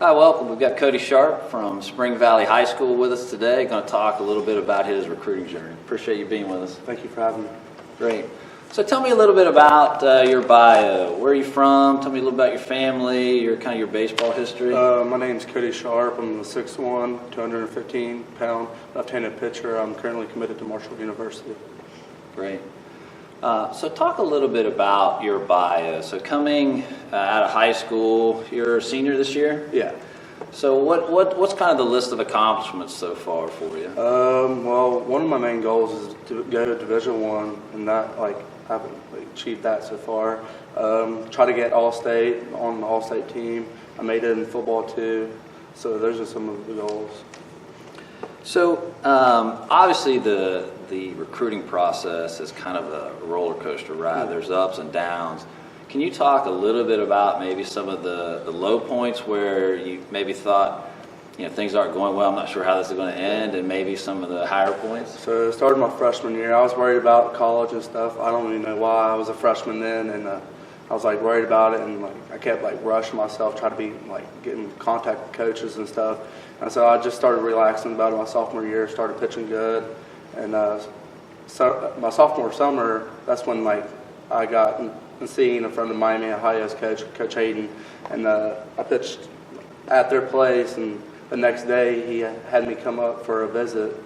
Hi, welcome. We've got Cody Sharp from Spring Valley High School with us today. Going to talk a little bit about his recruiting journey. Appreciate you being with us. Thank you for having me. Great. So tell me a little bit about your bio. Where are you from? Tell me a little about your family, your baseball history. My name's Cody Sharp. I'm a 6'1", 215-pound left-handed pitcher. I'm currently committed to Marshall University. Great. So talk a little bit about your bio. So coming out of high school, you're a senior this year? Yeah. So what's kind of the list of accomplishments so far for you? Well, one of my main goals is to go to Division I, and that I haven't achieved that so far. Try to get All-State on the All-State team. I made it in football too. So those are some of the goals. So obviously the recruiting process is kind of a roller coaster ride. Yeah. There's ups and downs. Can you talk a little bit about maybe some of the low points where you maybe thought, things aren't going well, I'm not sure how this is going to end, and maybe some of the higher points? So I started my freshman year. I was worried about college and stuff. I don't even know why. I was a freshman then, and I was worried about it, and I kept rushing myself, trying to be getting in contact with coaches and stuff. And so I just started relaxing about it my sophomore year, started pitching good, and so my sophomore summer, that's when I got seen in front of Miami Ohio's Coach Hayden, and I pitched at their place, and the next day he had me come up for a visit,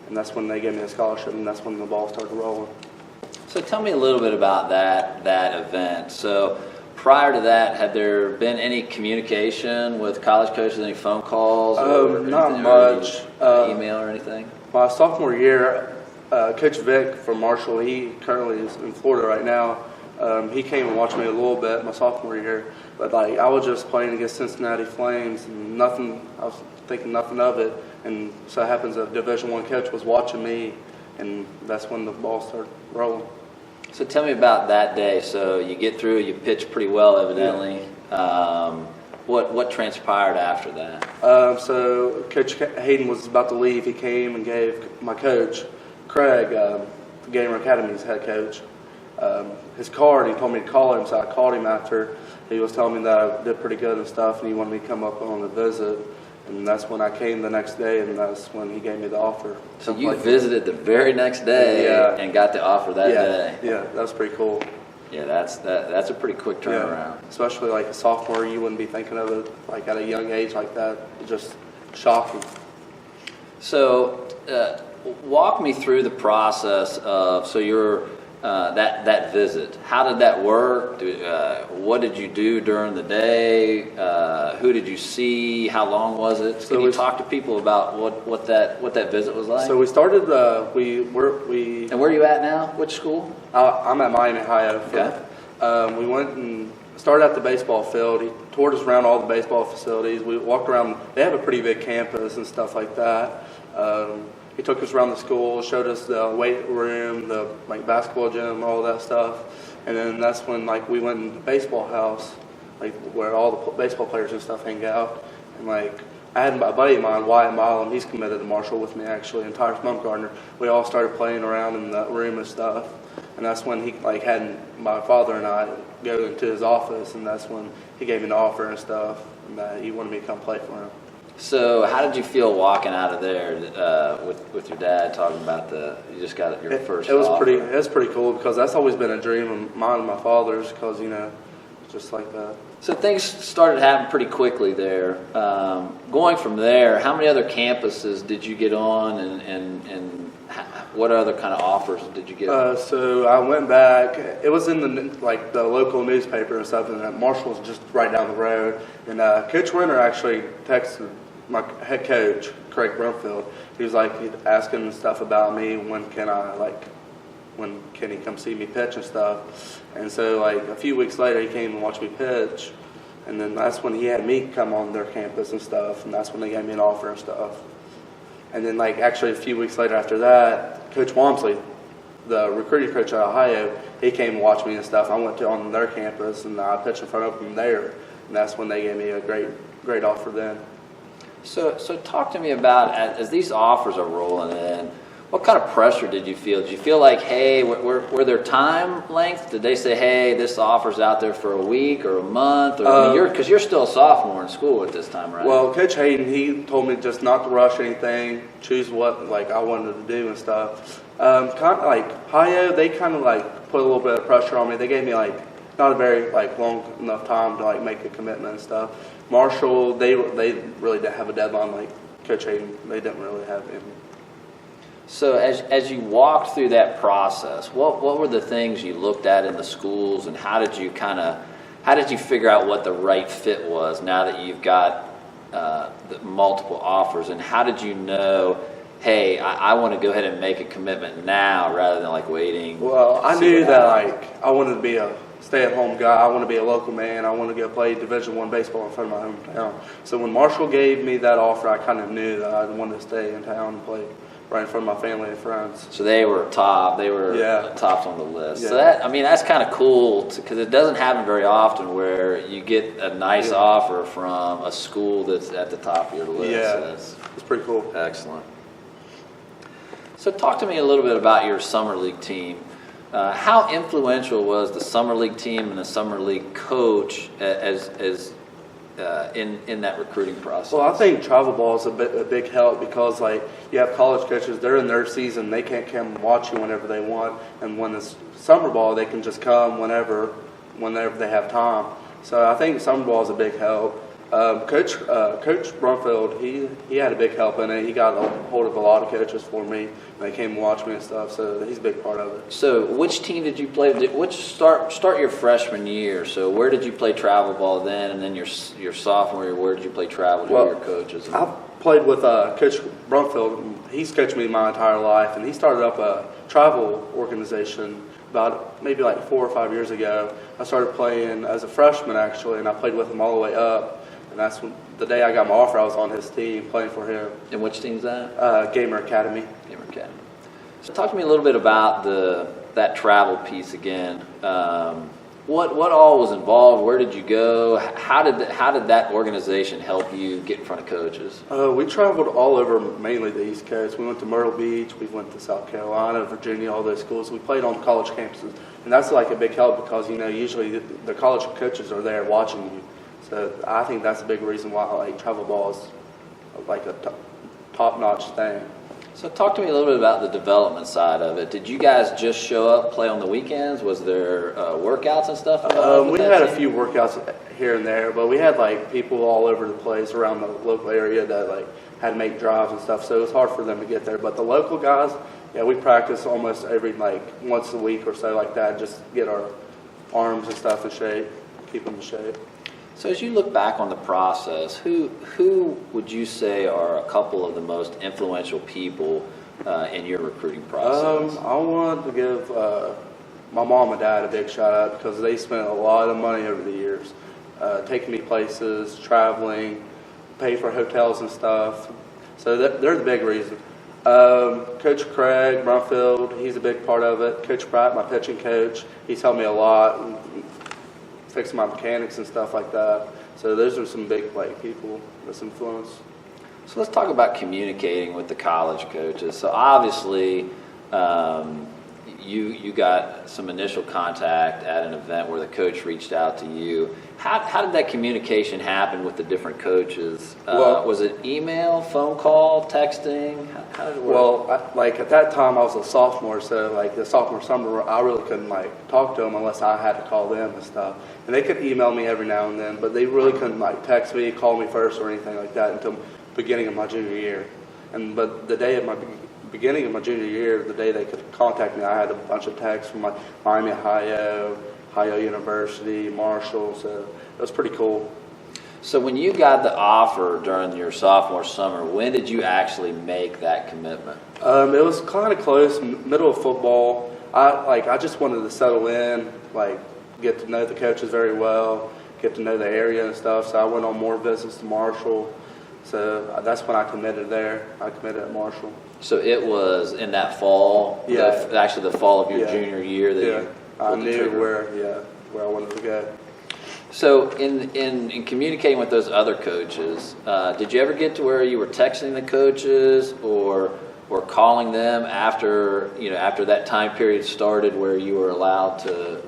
and that's when they gave me a scholarship, and that's when the ball started rolling. So tell me a little bit about that event. So prior to that, had there been any communication with college coaches, any phone calls? Not much. Email or anything? My sophomore year, Coach Vic from Marshall, he currently is in Florida right now. He came and watched me a little bit my sophomore year, but I was just playing against Cincinnati Flames, and I was thinking nothing of it, and so it happens that Division I coach was watching me, and that's when the ball started rolling. So tell me about that day. So you get through, you pitch pretty well evidently. Yeah. What transpired after that? So Coach Hayden was about to leave. He came and gave my coach, Craig, Gamer Academy's head coach, his card. He told me to call him, so I called him after. He was telling me that I did pretty good and stuff, and he wanted me to come up on a visit. And that's when I came the next day, and that's when he gave me the offer. So you visited the very next day, yeah, and got the offer that day. Yeah, that was pretty cool. Yeah, that's a pretty quick turnaround. Yeah. Especially a sophomore, you wouldn't be thinking of it at a young age like that. It's just shocking. So walk me through the process of your that visit. How did that work? What did you do during the day? Who did you see? How long was it? Can you talk to people about what that visit was like? So we started. And where are you at now? Which school? I'm at Miami, Ohio. Okay. We went and started at the baseball field. He toured us around all the baseball facilities. We walked around. They have a pretty big campus and stuff like that. He took us around the school, showed us the weight room, the basketball gym, all that stuff, and then that's when we went in the baseball house, where all the baseball players and stuff hang out. And I had a buddy of mine, Wyatt Milam. He's committed to Marshall with me actually, and Tyrus Bumgarner. We all started playing around in the room and stuff, and that's when he had my father and I go into his office, and that's when he gave me the offer and stuff, and that he wanted me to come play for him. So how did you feel walking out of there with your dad talking about you just got your first offer? It was pretty cool because that's always been a dream of mine and my father's because, just like that. So things started happening pretty quickly there. Going from there, how many other campuses did you get on and what other kind of offers did you get? So I went back. It was in the local newspaper and stuff, and Marshall was just right down the road. And Coach Winter actually texted my head coach, Craig Brumfield. He was asking stuff about me. When can he come see me pitch and stuff? And so a few weeks later, he came and watched me pitch. And then that's when he had me come on their campus and stuff. And that's when they gave me an offer and stuff. And then actually a few weeks later after that, Coach Walmsley, the recruiting coach at Ohio, he came and watched me and stuff. I went on their campus and I pitched in front of them there. And that's when they gave me a great offer then. So talk to me about, as these offers are rolling in, What kind of pressure did you feel? Did you feel like, hey, were there time length? Did they say, hey, this offer's out there for a week or a month? Or, because you're still a sophomore in school at this time, right? Well, Coach Hayden, he told me just not to rush anything, choose what like I wanted to do and stuff. Kind of like Ohio, they kind of like put a little bit of pressure on me. They gave me like not a very like long enough time to like make a commitment and stuff. Marshall, they really didn't have a deadline like Coach Hayden. They didn't really have any. So as you walked through that process, what were the things you looked at in the schools, and how did you figure out what the right fit was now that you've got the multiple offers, and how did you know, hey, I want to go ahead and make a commitment now rather than like waiting? Well, I knew that like I wanted to be a stay-at-home guy. I want to be a local man. I want to go play Division I baseball in front of my hometown. So when Marshall gave me that offer, I kind of knew that I wanted to stay in town and play right in front of my family and friends. So they were top. They were tops on the list. Yeah. So that's kind of cool because it doesn't happen very often where you get a nice offer from a school that's at the top of your list. Yeah, so it's pretty cool. Excellent. So talk to me a little bit about your summer league team. How influential was the summer league team and the summer league coach in that recruiting process? Well, I think travel ball is a big help because like you have college coaches, they're in their season, they can't come and watch you whenever they want, and when it's summer ball, they can just come whenever they have time. So I think summer ball is a big help. Coach Brumfield, he had a big help in it. He got a hold of a lot of coaches for me. They came and watched me and stuff, so he's a big part of it. So which team did you play? Start your freshman year. So where did you play travel ball then, and then your sophomore year, where did you play travel? Who were your coaches? I played with Coach Brumfield. He's coached me my entire life, and he started up a travel organization about maybe like 4 or 5 years ago. I started playing as a freshman actually, and I played with him all the way up. And that's when the day I got my offer, I was on his team playing for him. And which team's that? Gamer Academy. Gamer Academy. So talk to me a little bit about that travel piece again. What all was involved? Where did you go? How did that organization help you get in front of coaches? We traveled all over, mainly the East Coast. We went to Myrtle Beach. We went to South Carolina, Virginia, all those schools. We played on college campuses, and that's like a big help because usually the college coaches are there watching you. So I think that's a big reason why like travel ball is like a top-notch thing. So talk to me a little bit about the development side of it. Did you guys just show up, play on the weekends? Was there workouts and stuff? We had a few workouts here and there, but we had like people all over the place around the local area that like had to make drives and stuff. So it was hard for them to get there. But the local guys, we practice almost every like once a week or so like that, just get our arms and stuff in shape, keep them in shape. So as you look back on the process, who would you say are a couple of the most influential people in your recruiting process? I want to give my mom and dad a big shout out because they spent a lot of money over the years, taking me places, traveling, pay for hotels and stuff. So they're the big reason. Coach Craig Brumfield, he's a big part of it. Coach Pratt, my pitching coach, he's helped me a lot. Fix my mechanics and stuff like that. So those are some big people that's influenced. So let's talk about communicating with the college coaches. So obviously, you got some initial contact at an event where the coach reached out to you. How did that communication happen with the different coaches? Was it email, phone call, texting? How did it work? Well, at that time I was a sophomore, so the sophomore summer I really couldn't talk to them unless I had to call them and stuff. And they could email me every now and then, but they really couldn't text me, call me first or anything like that until beginning of my junior year. But the day of my beginning of my junior year, the day they could contact me, I had a bunch of texts from Miami, Ohio University, Marshall, so it was pretty cool. So when you got the offer during your sophomore summer, when did you actually make that commitment? It was kind of close, middle of football. I just wanted to settle in, get to know the coaches very well, get to know the area and stuff. So I went on more visits to Marshall. So that's when I committed there. I committed at Marshall. So it was in that fall, actually the fall of your junior year that I knew where I wanted to go. So in communicating with those other coaches, did you ever get to where you were texting the coaches, or or calling them after that time period started where you were allowed to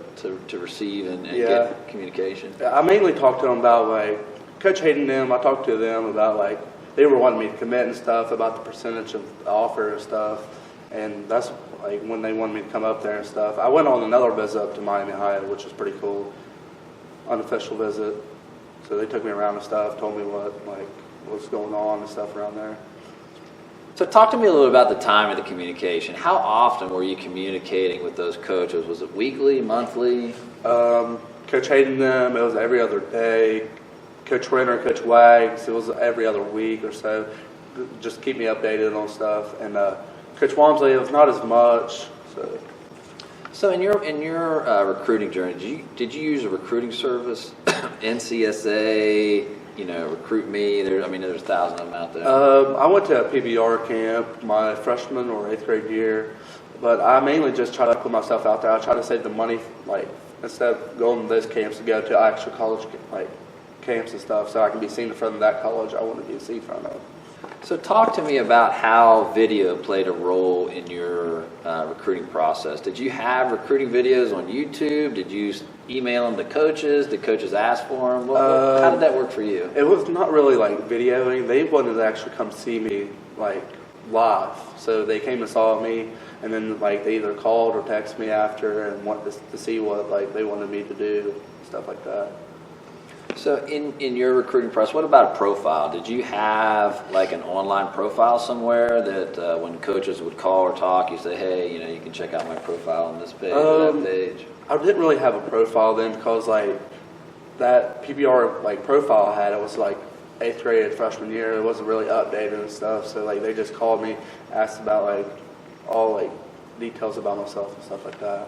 receive and get communication? I mainly talked to them about like Coach hating them. I talked to them about like they were wanting me to commit and stuff, about the percentage of the offer and stuff, and that's like when they wanted me to come up there and stuff. I went on another visit up to Miami High, which was pretty cool, unofficial visit. So they took me around and stuff, told me what's going on and stuff around there. So talk to me a little about the time of the communication. How often were you communicating with those coaches? Was it weekly, monthly? Coach hating them, it was every other day. Coach Renner and Coach Wags, it was every other week or so. Just keep me updated on stuff. And Coach Walmsley, it was not as much. So in your recruiting journey, did you use a recruiting service, NCSA, Recruit Me? There's 1,000 of them out there. I went to a PBR camp my freshman or 8th grade year, but I mainly just try to put myself out there. I try to save the money, like instead of going to those camps, to go to actual college camps and stuff, so I can be seen in front of that college I want to be seen in front of. So talk to me about how video played a role in your recruiting process. Did you have recruiting videos on YouTube? Did you email them to coaches? Did coaches ask for them? How did that work for you? It was not really like videoing. They wanted to actually come see me like live. So they came and saw me, and then like they either called or texted me after and wanted to see what like they wanted me to do, stuff like that. So in your recruiting process, what about a profile? Did you have like an online profile somewhere that when coaches would call or talk, you say, hey, you can check out my profile on this page or that page? I didn't really have a profile then because like that PBR like profile I had, it was like 8th grade freshman year. It wasn't really updated and stuff. So like they just called me, asked about like all like details about myself and stuff like that.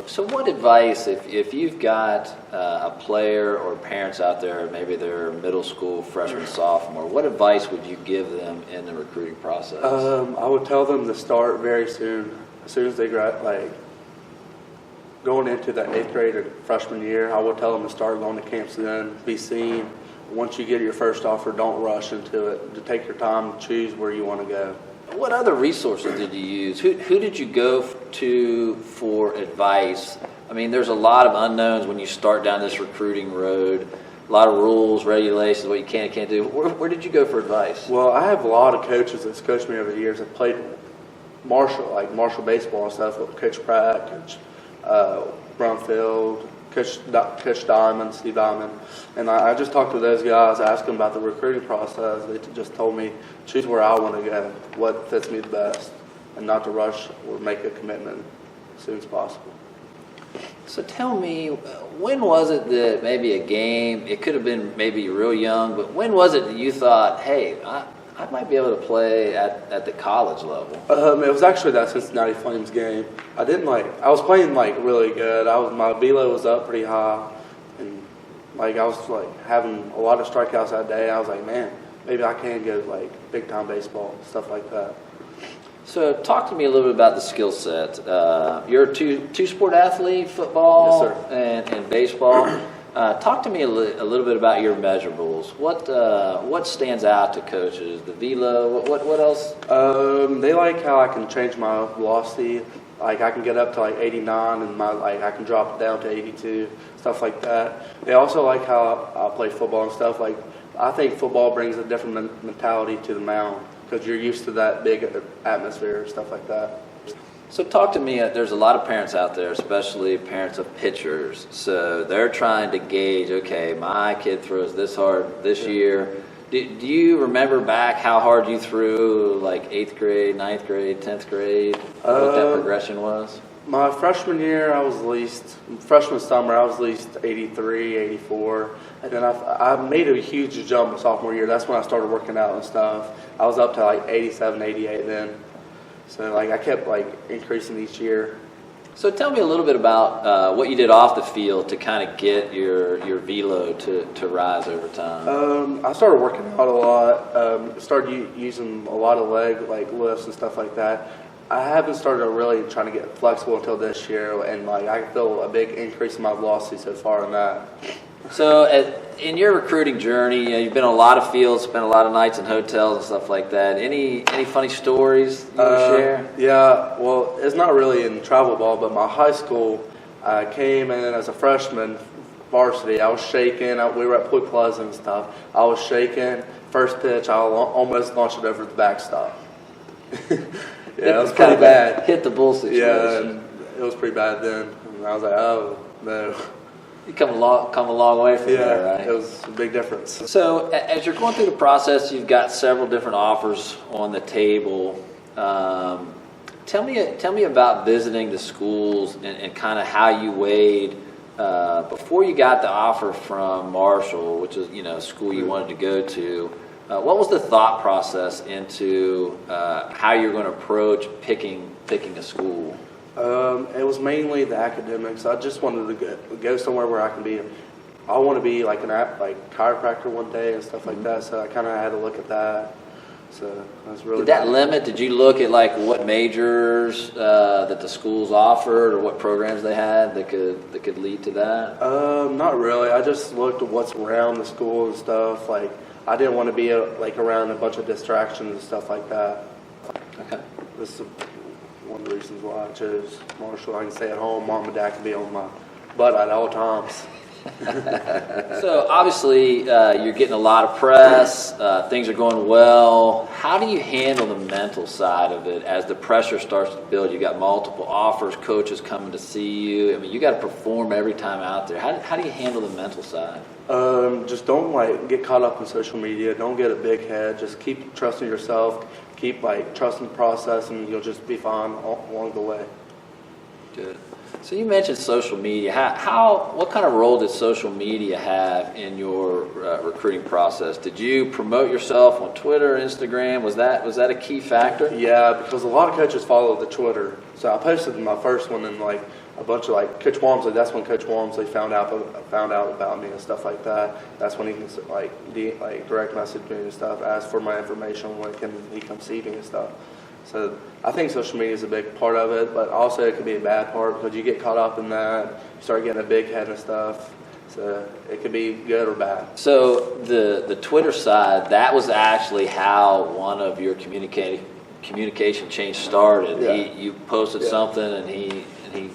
So what advice, if you've got a player or parents out there, maybe they're middle school, freshman, sophomore, what advice would you give them in the recruiting process? I would tell them to start very soon. As soon as they going into that 8th grade or freshman year, I would tell them to start going to camps then, be seen. Once you get your first offer, don't rush into it. To take your time to choose where you want to go. What other resources did you use? Who did you go to for advice? I mean, there's a lot of unknowns when you start down this recruiting road. A lot of rules, regulations, what you can and can't do. Where did you go for advice? Well, I have a lot of coaches that's coached me over the years. I've played Marshall baseball and stuff with Coach Pratt, Coach Brumfield, Coach Diamond, Steve Diamond. And I just talked to those guys, asked them about the recruiting process. They just told me, choose where I want to go, what fits me the best, and not to rush or make a commitment as soon as possible. So tell me, when was it that maybe a game, it could have been maybe real young, but when was it that you thought, hey, I might be able to play at the college level? It was actually that Cincinnati Flames game. I was playing really good. My velo was up pretty high, and I was having a lot of strikeouts that day. I was like, man, maybe I can go big time baseball, stuff like that. So talk to me a little bit about the skill set. You're a two-sport athlete, football and baseball. Talk to me a little bit about your measurables. What stands out to coaches? The velo. What else? They like how I can change my velocity. I can get up to 89 and I can drop it down to 82, stuff like that. They also like how I play football and stuff. I think football brings a different mentality to the mound because you're used to that big atmosphere and stuff like that. So talk to me, there's a lot of parents out there, especially parents of pitchers. So they're trying to gauge, okay, my kid throws this hard this year. Do you remember back how hard you threw 8th grade, 9th grade, 10th grade, what that progression was? My freshman year, freshman summer, I was at least 83, 84. And then I made a huge jump in sophomore year. That's when I started working out and stuff. I was up to 87, 88 then. So I kept increasing each year. So tell me a little bit about what you did off the field to kind of get your velo to rise over time. I started working out a lot. Started using a lot of leg lifts and stuff like that. I haven't started really trying to get flexible until this year, and I feel a big increase in my velocity so far in that. So, in your recruiting journey, you've been on a lot of fields, spent a lot of nights in hotels and stuff like that. Any funny stories you want to share? Yeah, well, it's not really in travel ball, but my high school, I came in as a freshman varsity. I was shaking. We were at Point Pleasant and stuff. I was shaking. First pitch, I almost launched it over the backstop. Yeah, it was pretty bad. Hit the bull situation. Yeah, and it was pretty bad then. And I was like, oh, no. You come a long way from there, right? It was a big difference. So as you're going through the process, you've got several different offers on the table. Tell me about visiting the schools and kind of how you weighed before you got the offer from Marshall, which is a school you wanted to go to. What was the thought process into how you're going to approach picking a school? It was mainly the academics. I just wanted to go somewhere where I can be. I want to be like chiropractor one day and stuff like that. So I kind of had to look at that. So that's really. Did that limit? Did you look at like what majors that the schools offered or what programs they had that could lead to that? Not really. I just looked at what's around the school and stuff. Like I didn't want to be around a bunch of distractions and stuff like that. Okay. This is one of the reasons why I chose Marshall. I can stay at home. Mom and Dad can be on my butt at all times. So obviously you're getting a lot of press. Things are going well. How do you handle the mental side of it as the pressure starts to build? You got multiple offers, coaches coming to see you. I mean, you got to perform every time out there. How do you handle the mental side? Just don't get caught up in social media. Don't get a big head. Just keep trusting yourself. Keep trusting the process, and you'll just be fine along the way. Good. So you mentioned social media. What kind of role did social media have in your recruiting process? Did you promote yourself on Twitter, Instagram? Was that a key factor? Yeah, because a lot of coaches follow the Twitter. So I posted my first one and a bunch of Coach Walmsley. That's when Coach Walmsley found out about me and stuff like that. That's when he can direct message me and stuff, ask for my information when he come see me and stuff. So I think social media is a big part of it, but also it can be a bad part because you get caught up in that, you start getting a big head and stuff. So it could be good or bad. So the Twitter side, that was actually how one of your communication change started. Yeah. You posted something and he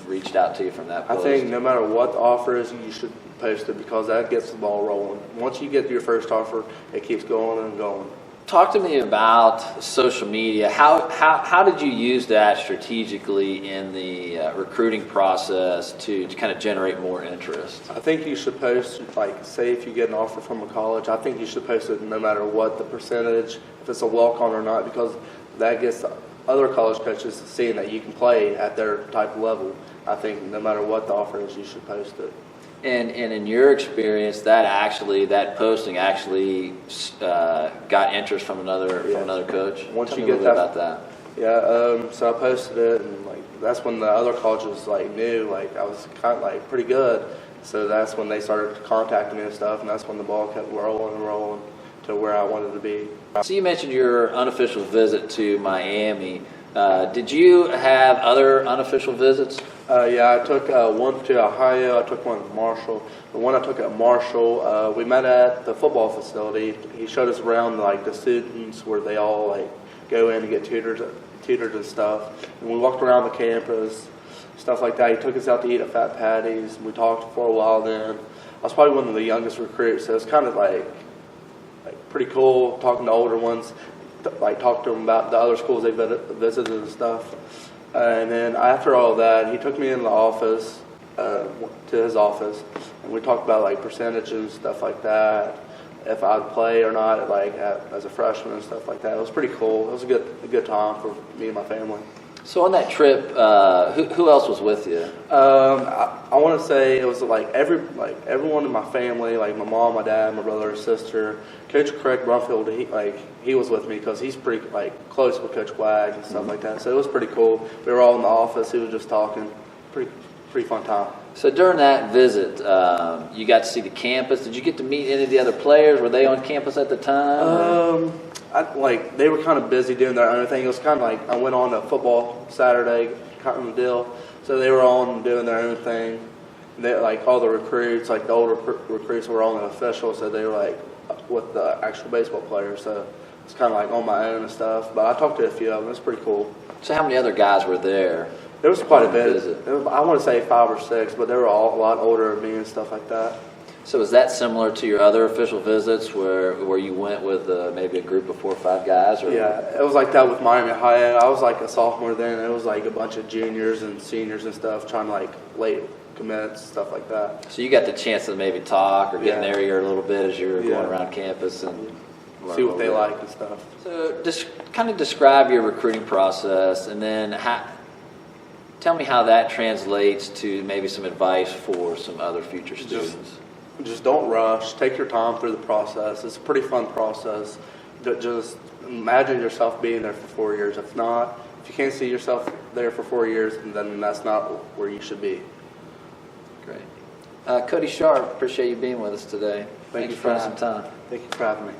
reached out to you from that post. I think no matter what the offer is, you should post it because that gets the ball rolling. Once you get your first offer, it keeps going and going. Talk to me about social media. How did you use that strategically in the recruiting process to kind of generate more interest? I think you should post, say if you get an offer from a college, I think you should post it no matter what the percentage, if it's a walk-on or not, because that gets other college coaches seeing that you can play at their type of level. I think no matter what the offer is, you should post it. And in your experience, that posting actually got interest from another coach. Once you get get that, about that. Yeah. So I posted it, and that's when the other colleges knew I was kind of pretty good. So that's when they started contacting me and stuff, and that's when the ball kept rolling and rolling to where I wanted to be. So you mentioned your unofficial visit to Miami. Did you have other unofficial visits? Yeah, I took one to Ohio. I took one to Marshall. The one I took at Marshall, we met at the football facility. He showed us around the students where they all go in and get tutored and stuff. And we walked around the campus, stuff like that. He took us out to eat at Fat Patty's. We talked for a while then. I was probably one of the youngest recruits, so it's kind of pretty cool talking to older ones. Talk to them about the other schools they visited and stuff. And then after all that, he took me in the office, to his office, and we talked about percentages and stuff like that, if I'd play or not, as a freshman and stuff like that. It was pretty cool. It was a good time for me and my family. So on that trip, who else was with you? I want to say it was everyone in my family, my mom, my dad, my brother, sister. Coach Craig Brumfield, he was with me because he's pretty close with Coach Wag and stuff like that. So it was pretty cool. We were all in the office. He was just talking. Pretty fun time. So during that visit, you got to see the campus. Did you get to meet any of the other players? Were they on campus at the time? They were kind of busy doing their own thing. It was kind of I went on a football Saturday kind of deal. So they were on doing their own thing. they, like all the recruits, like the older recruits were only officials, so they were like with the actual baseball players. So it's kind of like on my own and stuff. But I talked to a few of them. It's pretty cool. So how many other guys were there? There was quite a bit. Visit? I want to say 5 or 6, but they were all a lot older than me and stuff like that. So is that similar to your other official visits where you went with maybe a group of 4 or 5 guys? Or? Yeah, it was like that with Miami High. I was like a sophomore then. And it was like a bunch of juniors and seniors and stuff trying to like late commits, stuff like that. So you got the chance to maybe talk or get in their ear a little bit as you were going around campus and see what they like and stuff. So just kind of describe your recruiting process, and then tell me how that translates to maybe some advice for some other future students. Just don't rush. Take your time through the process. It's a pretty fun process. Just imagine yourself being there for 4 years. If you can't see yourself there for 4 years, then that's not where you should be. Great. Cody Sharp, appreciate you being with us today. Thank you for spending some time. Thank you for having me.